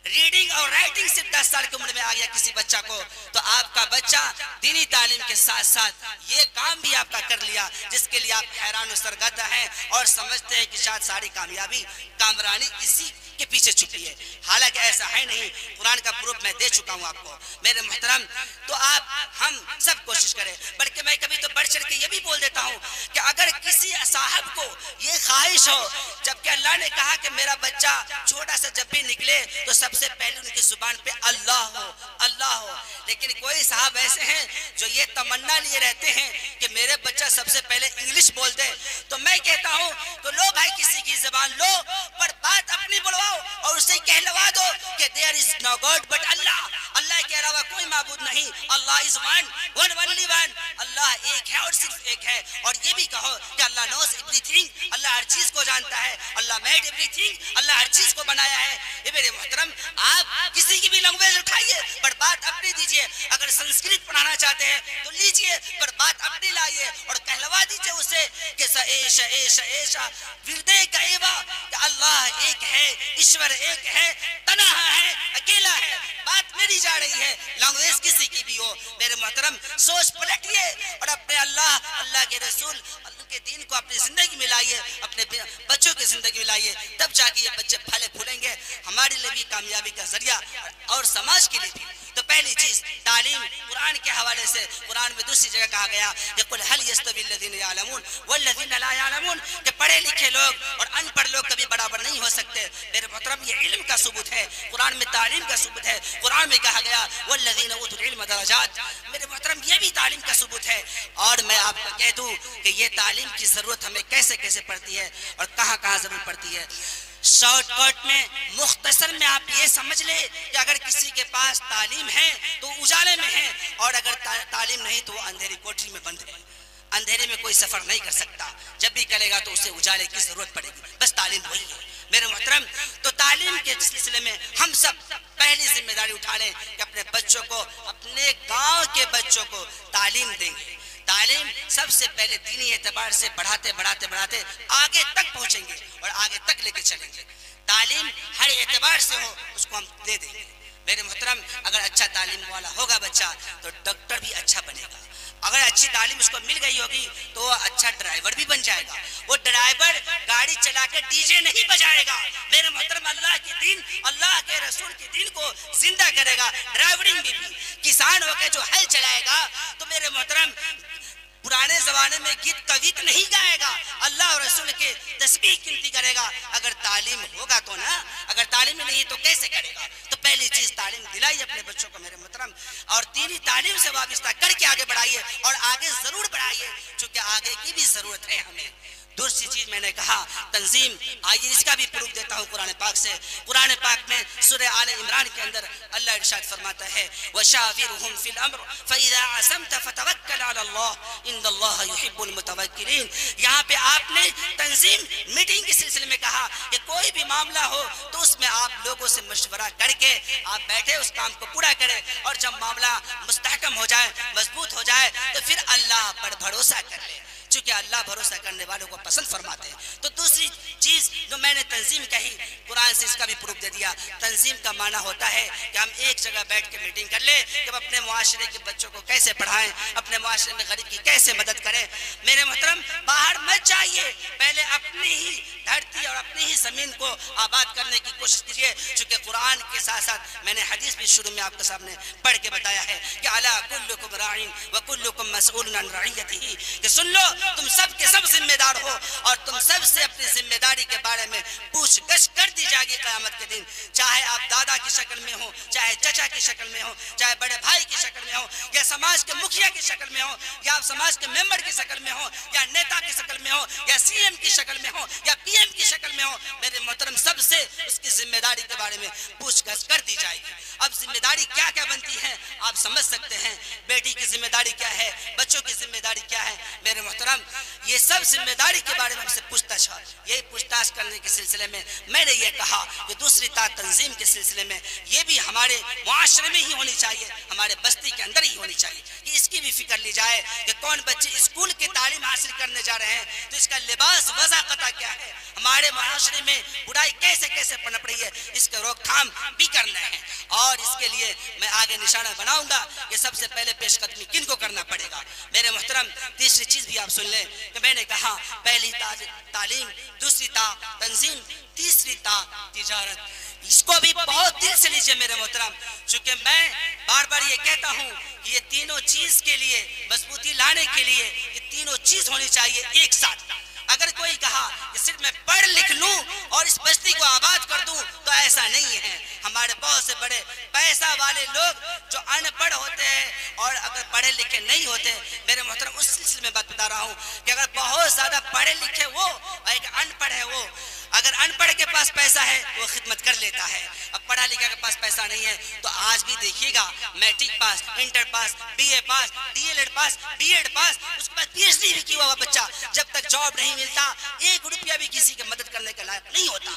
ریڈنگ اور رائٹنگ صرف 10 سال کی عمر میں آ گیا کسی بچہ کو, تو آپ کا بچہ دینی تعلیم کے ساتھ ساتھ یہ کام بھی آپ کا کر لیا جس کے لیے آپ حیران و سرگردہ ہیں اور سمجھتے ہیں کہ شاید ساری کامیابی کامرانی اسی کے پیچھے چھپی ہے. حالانکہ ایسا ہے نہیں, قرآن کا پروف میں دے چکا ہوں آپ کو. میرے محترم تو آپ ہم سب کوشش کریں, بلکہ میں کبھی تو بڑھ چڑھ کے یہ بھی بول دیتا ہوں کہ اگر کسی صاحب کو یہ خواہش ہو, جبکہ اللہ نے کہا کہ میرا بچہ چھوٹا سا جب بھی نکلے تو سب سے پہلے ان کی زبان پہ اللہ ہو, اللہ ہو, لیکن کوئی صاحب ایسے ہیں جو یہ تمنا لیے رہتے ہیں کہ میرے بچہ سب سے پہلے انگلش بول دے. تو میں کہتا ہوں تو لو بھائی کسی کی زبان لو, پر بات اپنی بلواؤ اور اسے کہلوا دو کہ there is no God but Allah, اللہ کے علاوہ کوئی معبود نہیں, اللہ is one only one, اللہ ایک ہے اور صرف ایک ہے. اور یہ بھی کہو کہ اللہ knows everything, اللہ ہر چیز کو جانتا ہے, اللہ made everything, اللہ ہر چیز کو بنایا ہے. یہ میرے محترم آپ کسی کی بھی لینگویج اٹھائیے پر بات اپنی دیجئے. اگر سنسکرت پڑھانا چاہتے ہیں تو لیجئے پر بات اپنی لائیے اور کہلوا دیجئے اسے کہ ایشا ایشا ایشا وردے کا ایوا, کہ اللہ ایک ہے, ایشور ایک ہے, تنہا ہے, اکیلا ہے. بات میری جا رہی ہے, لینگویج کسی کی بھی ہو. میرے محترم سوچ پلٹیے اور اپنے اللہ کے رسول کے دین کو اپنی زندگی میں لائیے, اپنے بچوں کی زندگی میں لائیے, تب جا کے یہ بچے پھلے پھولیں گے, ہمارے لیے بھی کامیابی کا ذریعہ اور سماج کے لیے بھی. تو پہلی چیز تعلیم قرآن کے حوالے سے, قرآن میں دوسری جگہ کہا گیا کہ قل هل يستوي الذين يعلمون والذين لا يعلمون, کہ پڑھے لکھے لوگ اور ان پڑھ لوگ کبھی برابر نہیں ہو سکتے. میرے محترم یہ علم کا ثبوت ہے, قرآن میں تعلیم کا ثبوت ہے. قرآن میں کہا گیا والذین اوتوا العلم درجات, میرے محترم یہ بھی تعلیم کا ثبوت ہے. اور میں آپ کو کہہ دوں کہ یہ تعلیم کی ضرورت ہمیں کیسے کیسے پڑتی ہے اور کہاں کہاں ضرور پڑتی ہے. شارٹ کٹ میں, مختصر میں آپ یہ سمجھ لیں کہ اگر کسی کے پاس تعلیم ہے تو اجالے میں ہے, اور اگر تعلیم نہیں تو وہ اندھیری کوٹری میں بند ہے. اندھیرے میں کوئی سفر نہیں کر سکتا, جب بھی کرے گا تو اسے اجالے کی ضرورت پڑے گی. بس تعلیم وہی ہے میرے محترم. تو تعلیم کے سلسلے میں ہم سب پہلی ذمہ داری اٹھا لیں کہ اپنے بچوں کو، اپنے گاؤں کے بچوں کو تعلیم دیں گے۔ تعلیم سب سے پہلے دینی اعتبار سے بڑھاتے بڑھاتے بڑھاتے آگے تک پہنچیں گے اور آگے تک لے کے چلیں گے۔ تعلیم ہر اعتبار سے ہو اس کو ہم دے دیں گے۔ میرے محترم، اگر اچھا تعلیم والا ہوگا بچہ تو ڈاکٹر بھی اچھا بنے گا، اگر اچھی تعلیم اس کو مل گئی ہوگی تو وہ اچھا ڈرائیور بھی بن جائے گا۔ وہ ڈرائیور گاڑی چلا کے ڈی جے نہیں بجائے گا، میرے محترم اللہ کے دین، اللہ کے رسول کے دین کو زندہ کرے گا۔ ڈرائیورنگ بھی کسان ہو کے جو ہل چلائے گا تو میرے محترم پرانے زمانے میں گیت کویت نہیں گائے گا، اللہ اور رسول کے تسبیح گنتی کرے گا۔ اگر تعلیم ہوگا تو نا، اگر تعلیم نہیں تو کیسے کرے گا؟ تو پہلی چیز تعلیم دلائی اپنے بچوں کو میرے محترم، اور دینی تعلیم سے وابستہ کر کے آگے بڑھائیے اور آگے ضرور بڑھائیے، چونکہ آگے کی بھی ضرورت ہے ہمیں۔ دوسری چیز میں نے کہا تنظیم، آئیے اس کا بھی پروف دیتا ہوں قرآن پاک سے۔ قرآن پاک میں سورہ آل عمران کے اندر اللہ ارشاد فرماتا ہے وَشَاوِرْهُمْ فِي الْأَمْرِ فَإِذَا عَزَمْتَ فَتَوَكَّلْ عَلَى اللَّهِ إِنَّ اللَّهَ يُحِبُّ الْمُتَوَكِّلِينَ۔ یہاں پہ آپ نے تنظیم میٹنگ کے سلسلے میں کہا کہ کوئی بھی معاملہ ہو تو اس میں آپ لوگوں سے مشورہ کر کے آپ بیٹھے اس کام کو پورا کریں، اور جب معاملہ مستحکم ہو جائے، مضبوط ہو جائے تو پھر اللہ پر بھروسہ کر لیں، چونکہ اللہ بھروسہ کرنے والوں کو پسند فرماتے ہیں۔ تو دوسری چیز جو میں نے تنظیم کہی، قرآن سے اس کا بھی پروف دے دیا۔ تنظیم کا معنی ہوتا ہے کہ ہم ایک جگہ بیٹھ کے میٹنگ کر لیں کہ ہم اپنے معاشرے کے بچوں کو کیسے پڑھائیں، اپنے معاشرے میں غریب کی کیسے مدد کریں۔ میرے محترم، باہر مت جائیے، پہلے اپنی ہی دھرتی اور اپنی ہی زمین کو آباد کرنے کی کوشش کیجیے، چونکہ قرآن کے ساتھ ساتھ میں نے حدیث بھی شروع میں آپ کے سامنے پڑھ کے بتایا ہے کہ الا کلکم راعٍ وکلکم مسئول عن رعیتہ، کہ سن لو تم سب کے سب ذمہ دار ہو اور تم سب سے اپنی ذمہ داری کے بارے میں پوچھ گچھ کر دی جائے گی قیامت کے دن، چاہے آپ دادا کی شکل میں ہو، چاہے چچا کی شکل میں ہو، چاہے بڑے بھائی کی شکل میں ہو، یا سماج کے مکھیا کی شکل میں ہو، یا آپ سماج کے ممبر کی شکل میں ہو، یا نیتا کی شکل میں ہو، یا سی ایم کی شکل میں ہو، یا پی ایم کی شکل میں ہو، میرے محترم سب سے اس کی ذمہ داری کے بارے میں پوچھ گچھ کر دی جائے گی۔ اب ذمہ داری کیا کیا بنتی ہے آپ سمجھ سکتے ہیں، بیٹی کی ذمہ داری کیا ہے، بچوں کی ذمہ داری کیا ہے۔ میرے محترم، یہ سب ذمہ داری کے بارے میں ہم سے پوچھ تاچھ ہے، یہ پوچھ تاچھ کرنے کے سلسلے میں نے یہ کہا کہ دوسری تنظیم کے سلسلے میں یہ بھی ہمارے معاشرے میں ہی ہونی چاہیے، ہمارے بستی کے اندر ہی ہونی چاہیے، کہ اس کی بھی فکر لی جائے کہ کون بچے اسکول کی تعلیم حاصل کرنے جا رہے ہیں تو اس کا لباس وضاقتہ کیا ہے، ہمارے معاشرے میں برائی کیسے کیسے پنپ رہی ہے، اس کا روک تھام بھی کرنا ہے۔ اور اس کے لیے میں آگے نشانہ بناؤں گا کہ سب سے پہلے پیش قدمی کن کو کرنا پڑے گا۔ میرے محترم، تیسری چیز بھی آپ سن لیں کہ میں نے کہا پہلی تعلیم، دوسری تنظیم، تیسری تجارت۔ اس کو بھی بہت دل سے لیجئے میرے محترم، چونکہ میں بار بار یہ کہتا ہوں کہ یہ تینوں چیز کے لیے مضبوطی لانے کے لیے یہ تینوں چیز ہونی چاہیے ایک ساتھ۔ اگر کوئی کہا کہ صرف میں پڑھ لکھ لوں اور اس بستی کو آباد کر دوں تو ایسا نہیں ہے۔ ہمارے بہت سے بڑے پیسہ والے لوگ جو ان پڑھ ہوتے ہیں اور اگر پڑھے لکھے نہیں ہوتے، میرے محترم اس سلسلے میں بات بتا رہا ہوں کہ اگر بہت زیادہ پڑھے لکھے وہ اور ایک ان پڑھ ہے وہ، اگر ان پڑھ کے پاس پیسہ ہے وہ خدمت کر لیتا ہے، اب پڑھا لکھا کے پاس پیسہ نہیں ہے تو آج بھی دیکھیے گا matric pass, inter pass, B A pass, D L Ed pass, B Ed pass, اس کے بعد پی ایچ ڈی بھی کیا ہوا بچہ جب تک جاب نہیں ملتا ایک روپیہ بھی کسی کی مدد کرنے کے لائق نہیں ہوتا۔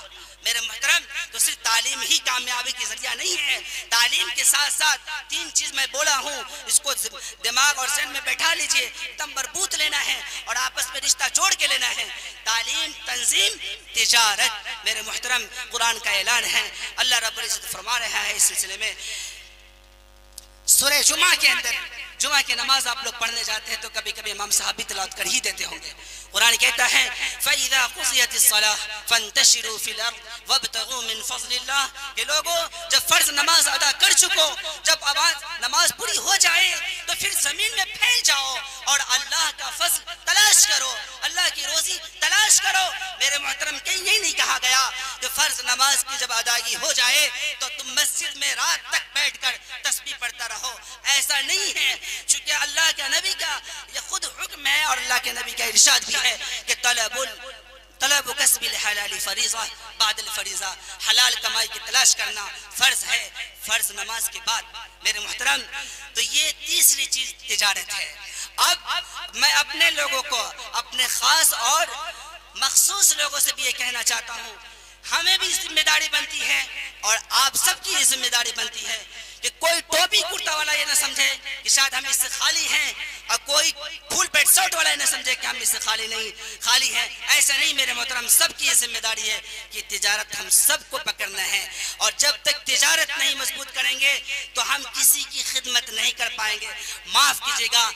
میرے محترم، تو صرف تعلیم ہی کامیابی کی ذریعہ نہیں ہے، تعلیم کے ساتھ ساتھ تین چیز میں بولا ہوں، اس کو دماغ اور ذہن میں بیٹھا لیجئے، ایک دم مربوط لینا ہے اور آپس میں رشتہ جوڑ کے لینا ہے۔ تعلیم، تنظیم، تجارت۔ میرے محترم، قرآن کا اعلان ہے، اللہ رب العزت فرما رہا ہے اس سلسلے میں سورہ جمعہ کے اندر، جمعہ کی نماز آپ لوگ پڑھنے جاتے ہیں تو کبھی کبھی امام صاحب بھی تلاوت کر ہی دیتے ہوں گے۔ قرآن کہتا ہے فَإِذَا قُضِيَتِ الصَّلَاةُ فَانْتَشِرُوا فِي الْأَرْضِ وَابْتَغُوا مِنْ فَضْلِ اللَّهِ، کہ لوگوں جب فرض نماز ادا کر چکو، جب نماز پوری ہو جائے تو پھر زمین میں پھیل جاؤ اور اللہ کا فضل تلاش کرو، اللہ کی روزی تلاش کرو۔ میرے محترم، کہیں یہ نہیں کہا گیا کہ فرض نماز کی جب ادائیگی ہو جائے تو تم مسجد میں رات تک بیٹھ کر تسبیح پڑھتا رہو، ایسا نہیں ہے، چونکہ اللہ کے نبی کا یہ خود حکم ہے اور اللہ کے نبی کا ارشاد بھی ہے کہ طلب کسب الحلال فریضہ بعد الفریضہ، حلال کمائی کی تلاش کرنا فرض ہے، فرض نماز کے بعد۔ میرے محترم، تو یہ تیسری چیز تجارت ہے۔ اب میں اپنے لوگوں کو، اپنے خاص اور مخصوص لوگوں سے بھی یہ کہنا چاہتا ہوں، ہمیں بھی ذمہ داری بنتی ہے اور آپ سب کی یہ ذمہ داری بنتی ہے کہ کوئی ٹوپی کرتا والا یہ نہ سمجھے کہ شاید ہم اس سے خالی ہیں، اور کوئی پھول پیٹ سوٹ والا یہ نہ سمجھے کہ ہم اس سے خالی ہیں. ایسا نہیں میرے محترم، سب کی یہ ذمہ داری ہے کہ تجارت ہم سب کو پکڑنا ہے، اور جب تک تجارت نہیں مضبوط کریں گے تو ہم کسی کی خدمت نہیں کر پائیں گے. معاف کیجیے گا،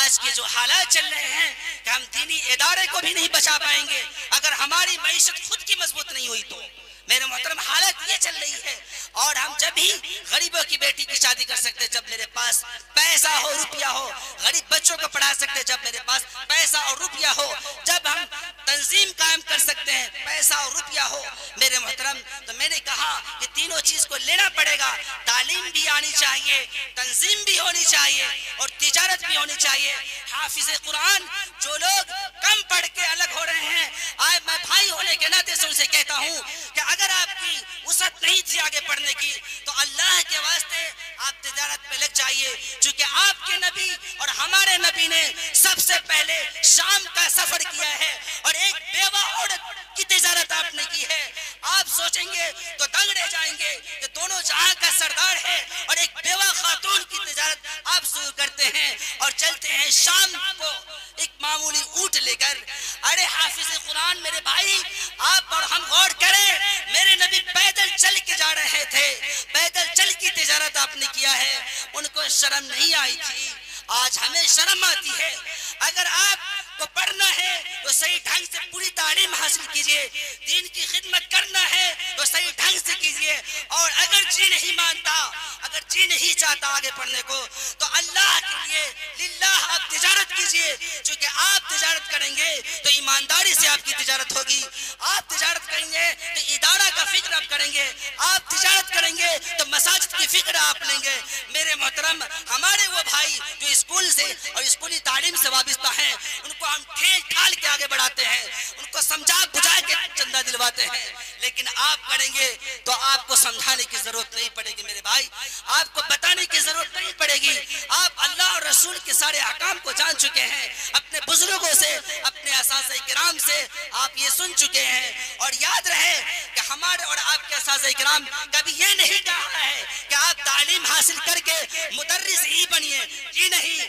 آج کے جو حالات چل رہے ہیں کہ ہم دینی ادارے کو بھی نہیں بچا پائیں گے اگر ہماری معیشت خود کی مضبوط نہیں ہوئی تو. میرے محترم حالت یہ چل رہی ہے، اور ہم جب ہی غریبوں کی بیٹی کی شادی کر سکتے جب میرے پاس پیسہ ہو، روپیہ ہو، غریب بچوں کو پڑھا سکتے جب میرے پاس پیسہ اور روپیہ ہو، جب ہم تنظیم قائم کر سکتے ہیں پیسہ اور روپیہ ہو. میرے محترم، تو میں نے کہا کہ تینوں چیز کو لینا پڑے گا. تعلیم بھی آنی چاہیے، تنظیم بھی ہونی چاہیے، اور تجارت بھی ہونی چاہیے. حافظ قرآن جو لوگ کم پڑھ کے الگ ہو رہے ہیں، آج میں بھائی ہونے کے ناطے سے ان سے کہتا ہوں کہ اگر آپ کی وسعت نہیں تھی آگے پڑھنے کی تو اللہ کے واسطے آپ تجارت پہ لگ جائیے، چونکہ آپ کے نبی اور ہمارے نبی نے سب سے پہلے شام کا سفر کیا ہے، اور ایک بیوہ عورت کی تجارت آپ نے کی ہے. آپ سوچیں گے تو دنگ رہ جائیں گے کہ دونوں جہاں کا سردار ہے، اور ایک بیوہ خاتون کی تجارت آپ شروع کرتے ہیں اور چلتے ہیں شام کو ایک معمولی اونٹ لے کر. ارے حافظ قرآن میرے بھائی، آپ اور ہم غور کریں، میرے نبی پیدل چل کے جا رہے تھے، پیدل چل کی تجارت آپ نے کیا ہے، ان کو شرم نہیں آئی تھی. آج ہمیں شرم آتی ہے. اگر آپ کو پڑھنا ہے تو صحیح ڈھنگ سے پوری تعلیم حاصل کیجئے، دین کی خدمت کرنا ہے تو صحیح ڈھنگ سے کیجئے، اور اگر جی نہیں مانتا، اگر جی نہیں چاہتا آگے پڑھنے کو تو اللہ کے لیے للہ آپ تجارت کیجئے. چونکہ آپ تجارت کریں گے تو ایمانداری سے آپ کی تجارت ہوگی. آپ تجارت کریں گے تو ادارہ کا فکر آپ کریں گے. آپ تجارت کریں گے تو مساجد کی فکر آپ لیں گے. میرے محترم، ہمارے وہ بھائی جو اسکول سے اور اسکولی تعلیم سے وابستہ ہیں، ان کو ہم ٹھیل ٹھال کے آگے بڑھاتے ہیں، ان کو سمجھا بجھا کے چندہ دلواتے ہیں. لیکن آپ کریں گے تو آپ کو سمجھانے کی ضرورت نہیں پڑے گی میرے بھائی، آپ کو بتانے کی ضرورت نہیں پڑے گی. آپ اللہ اور رسول کے سارے احکام کو جان چکے ہیں، اپنے بزرگوں سے، اپنے اساتذہ کرام سے آپ یہ سن چکے ہیں. اور یاد رہے کہ ہمارے اور آپ کے اساتذہ کرام کبھی یہ نہیں کہا ہے کہ آپ تعلیم حاصل کر کے مدرس ہی بنیے. جی نہیں.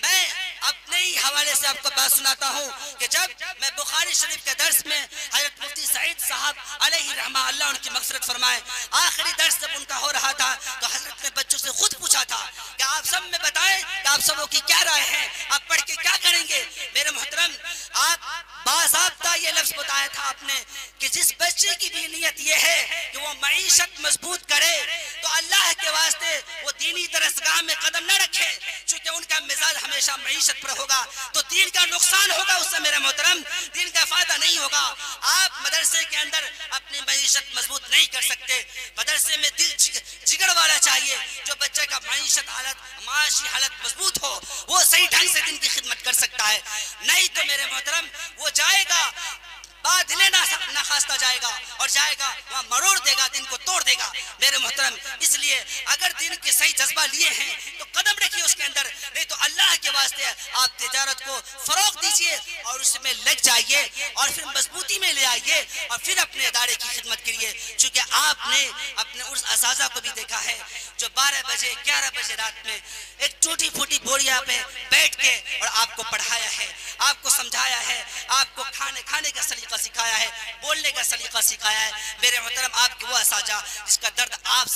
میں اپنے ہی حوالے سے آپ کو بات سناتا ہوں کہ جب میں بخاری شریف کے درس میں حضرت مفتی سعید صاحب علیہ رحمہ اللہ ان کی مغفرت فرمائے، آخری درس جب ان کا ہو رہا تھا تو حضرت نے بچوں سے خود پوچھا تھا کہ آپ سب میں بتائیں کہ آپ سبوں کی کیا رائے ہے، آپ پڑھ کے کیا کریں گے. میرے محترم، آپ باضابطہ یہ لفظ بتایا تھا آپ نے کہ جس بچے کی بھی نیت یہ ہے کہ وہ معیشت مضبوط کرے تو اللہ کے واسطے وہ دینی درسگاہ میں قدم نہ رکھے، چونکہ ان کا مزاج ہمیشہ معیشت پر ہوگا تو دین کا نقصان ہوگا، اس سے میرے محترم دین کا فائدہ نہیں ہوگا. آپ مدرسے کے اندر اپنی معیشت مضبوط نہیں کر سکتے. مدرسے میں دل جگر والا چاہیے، جو بچے کا معاشی حالت مضبوط ہو، وہ صحیح ڈھنگ سے دین کی خدمت کر سکتا ہے. نہیں تو میرے محترم وہ جائے گا بات لینا نہ خواستہ جائے گا، اور جائے گا وہاں مروڑ دے گا، دین کو توڑ دے گا. میرے محترم، اس لیے اگر دین کے صحیح جذبہ لیے ہیں تو قدم رکھیے اس کے اندر، نہیں تو اللہ کے واسطے آپ تجارت کو فروغ دیجئے اور اس میں لگ جائیے، اور پھر مضبوطی میں لے آئیے، اور پھر اپنے ادارے کی خدمت کریے. چونکہ آپ نے اپنے اس اساتذہ کو بھی دیکھا ہے جو 12 بجے 11 بجے رات میں ایک ٹوٹی پھوٹی بوریا پہ بیٹھ کے اور آپ کو پڑھایا ہے، آپ کو سمجھایا ہے، آپ کو کھانے کا سلیقہ سکھایا ہے، بولنے کا سلیقہ سکھایا ہے. میرے محترم، آپ کے وہ اساتذہ جس کا درد آپ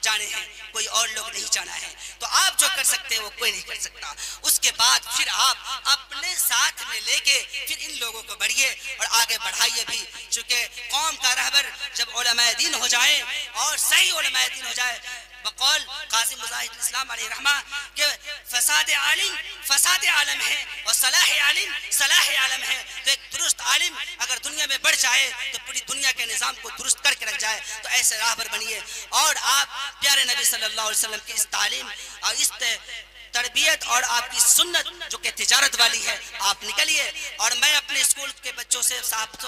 جانے ہیں، کوئی اور لوگ نہیں جانا ہے، تو آپ جو کر سکتے ہیں وہ کوئی نہیں کر سکتا. اس کے بعد پھر آپ اپنے ساتھ میں لے کے پھر ان لوگوں کو بڑھیے اور آگے بڑھائیے بھی. چونکہ قوم کا رہبر جب علماء دین ہو جائیں اور صحیح علماء دین ہو جائے، بقول قاسم مجاہد اسلام علیہ رحمہ کہ فساد عالم فساد عالم ہے اور صلاح عالم صلاح عالم ہے. تو ایک درست عالم اگر دنیا میں بڑھ جائے تو پوری دنیا کے نظام کو درست کر کے رکھ جائے. تو ایسے راہبر بنیے، اور آپ پیارے نبی صلی اللہ علیہ وسلم کی اس تعلیم اور اس تربیت اور آپ کی سنت جو کہ تجارت والی ہے آپ نکلیے. اور میں اپنے اسکول کے بچوں سے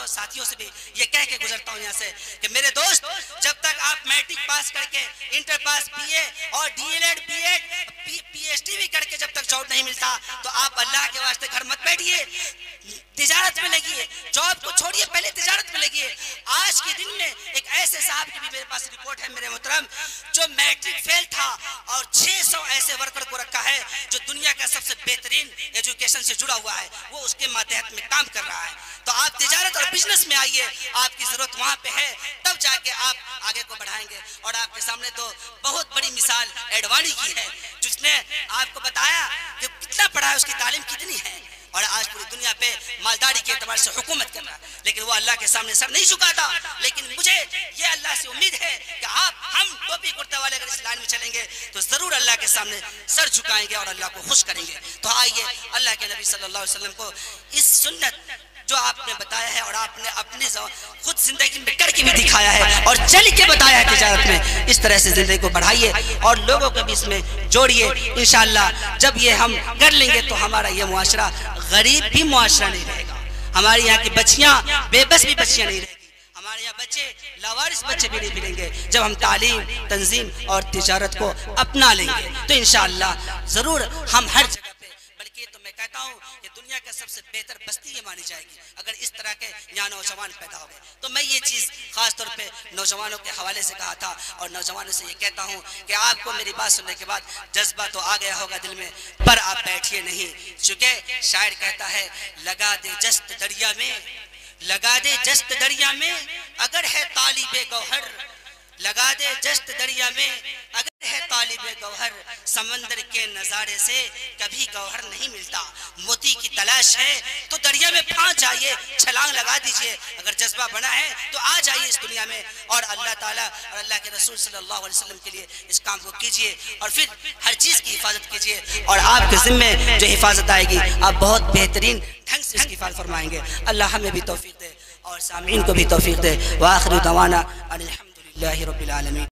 ساتھیوں سے بھی یہ کہہ کے گزرتا ہوں یہاں سے کہ میرے دوست، جب تک آپ میٹرک پاس کر کے انٹر پاس بی اے اور D L Ed B Ed P H D بھی کر کے جب تک جاب نہیں ملتا تو آپ اللہ کے واسطے گھر مت بیٹھیے. تجارت میں لگیے، جاب کو چھوڑیے، پہلے تجارت میں لگیے۔ آج کے دن میں ایک ایسے صاحب کی بھی میرے پاس رپورٹ ہے میرے محترم، جو میٹرک فیل تھا اور 600 ایسے ورکر کو رکھا ہے جو دنیا کا سب سے بہترین ایجوکیشن سے جڑا ہوا ہے، وہ اس کے ماتحت میں کام کر رہا ہے۔ تو آپ تجارت اور بزنس میں آئیے، آپ کی ضرورت وہاں پہ ہے، تب جا کے آپ آگے کو بڑھائیں گے۔ اور آپ کے سامنے تو بہت بڑی مثال ایڈوانی کی ہے، جس نے آپ کو بتایا کہ کتنا پڑھا ہے، اس کی تعلیم کتنی ہے، اور آج پوری دنیا پہ مالداری کے اعتبار سے حکومت کر رہا ہے، لیکن وہ اللہ کے سامنے سر نہیں جھکاتا۔ لیکن مجھے یہ اللہ سے امید ہے کہ ہم ٹوپی کرتے والے اگر اس لائن میں چلیں گے تو ضرور اللہ کے سامنے سر جھکائیں گے اور اللہ کو خوش کریں گے۔ تو آئیے اللہ کے نبی صلی اللہ علیہ وسلم کو اس سنت جو آپ نے بتایا ہے اور آپ نے اپنی خود زندگی میں کر کے بھی دکھایا ہے اور چل کے بتایا ہے تجارت میں، اس طرح سے زندگی کو بڑھائیے اور لوگوں کو بھی اس میں جوڑیے۔ انشاءاللہ جب یہ ہم کر لیں گے تو ہمارا یہ معاشرہ غریب بھی معاشرہ نہیں رہے گا، ہمارے یہاں کی بچیاں بے بس بھی بچیاں نہیں رہے گی، ہمارے یہاں بچے لاوارث بچے بھی نہیں ملیں گے جب ہم تعلیم، تنظیم اور تجارت کو اپنا لیں گے۔ تو انشاءاللہ ضرور ہم ہر جگہ پہ، بلکہ تو میں کہتا ہوں کہ دنیا کا سب سے بہتر بستی یہ مانی جائے گی اگر اس طرح کے یہاں نوجوان پیدا ہو گئے۔ تو میں یہ چیز خاص طور پہ نوجوانوں کے حوالے سے کہا تھا اور نوجوانوں سے یہ کہتا ہوں کہ آپ کو میری بات سننے کے بعد جذبہ تو آ گیا ہوگا دل میں، پر آپ بیٹھیے نہیں، چونکہ شاعر کہتا ہے لگا دے جست دریا میں، لگا دے جست دریا میں اگر ہے طالب گوہر، لگا دے جست دریا میں اگر ہے طالب گوہر، سمندر کے نظارے سے کبھی گوہر نہیں ملتا، موتی کی تلاش ہے تو دریا میں پھانس جائیے، چھلانگ لگا دیجئے، اگر جذبہ بنا ہے تو آ جائیے اس دنیا میں اور اللہ تعالیٰ اور اللہ کے رسول صلی اللہ علیہ وسلم کے لیے اس کام کو کیجئے اور پھر ہر چیز کی حفاظت کیجئے اور آپ کے ذمے جو حفاظت آئے گی آپ بہت بہترین ڈھنگ سے اس کی حفاظت فرمائیں گے۔ اللہ ہمیں بھی توفیق دے اور سامعین کو بھی توفیق دے۔ وآخر دعوانا الحمدللہ رب العالمین۔